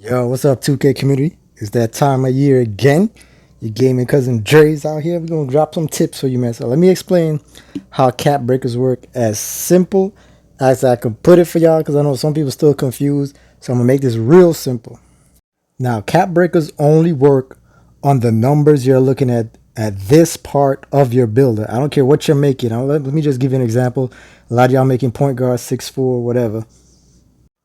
Yo, what's up, 2K community? It's that time of year again. Your gaming cousin Drey's out here. We're going to drop some tips for you, man. So let me explain how cap breakers work as simple as I can put it for y'all, because I know some people still confused. So I'm going to make this real simple. Now, cap breakers only work on the numbers you're looking at this part of your builder. I don't care what you're making. Let me just give you an example. A lot of y'all making point guard 6'4", whatever.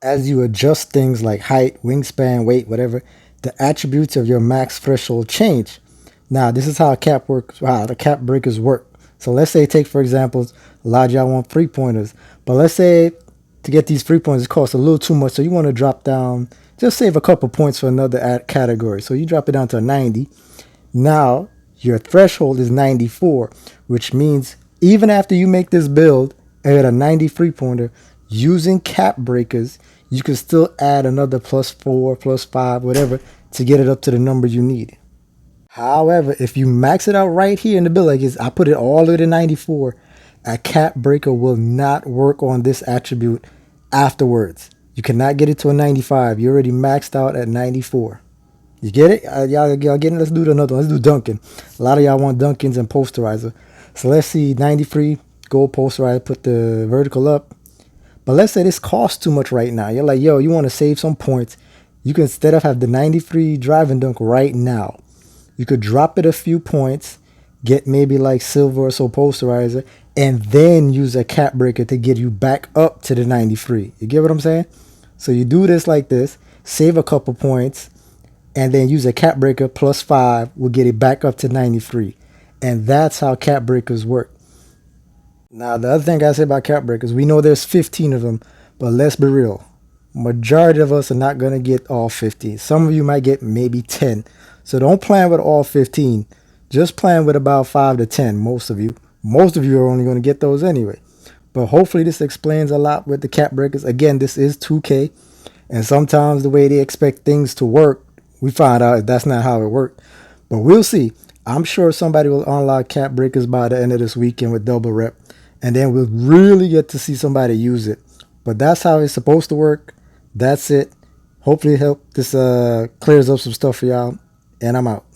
As you adjust things like height, wingspan, weight, whatever, the attributes of your max threshold change. Now, this is how the cap breakers work. So let's say, take for example, a lot of y'all want 3-pointers, but let's say to get these 3-pointers it costs a little too much, so you want to drop down, just save a couple points for another category. So you drop it down to 90. Now your threshold is 94, which means even after you make this build at a 93-pointer, using cap breakers, you can still add another +4, +5, whatever, to get it up to the number you need. However, if you max it out right here in the build, like I put it all the way to 94, a cap breaker will not work on this attribute afterwards. You cannot get it to a 95. You already maxed out at 94. You get it? Y'all getting it? Let's do another one. Let's do Duncan. A lot of y'all want Duncans and posterizer. So let's see, 93, gold posterizer, put the vertical up. But let's say this costs too much right now. You're like, yo, you want to save some points. You can, instead of have the 93 driving dunk right now, you could drop it a few points, get maybe like silver or so posterizer, and then use a cap breaker to get you back up to the 93. You get what I'm saying? So you do this like this, save a couple points, and then use a cap breaker +5 will get it back up to 93. And that's how cap breakers work. Now, the other thing I say about cap breakers, we know there's 15 of them, but let's be real. Majority of us are not going to get all 15. Some of you might get maybe 10. So don't plan with all 15. Just plan with about 5 to 10, most of you. Most of you are only going to get those anyway. But hopefully this explains a lot with the cap breakers. Again, this is 2K. And sometimes the way they expect things to work, we find out that's not how it worked. But we'll see. I'm sure somebody will unlock cap breakers by the end of this weekend with double rep. And then we'll really get to see somebody use it. But that's how it's supposed to work. That's it. Hopefully this clears up some stuff for y'all. And I'm out.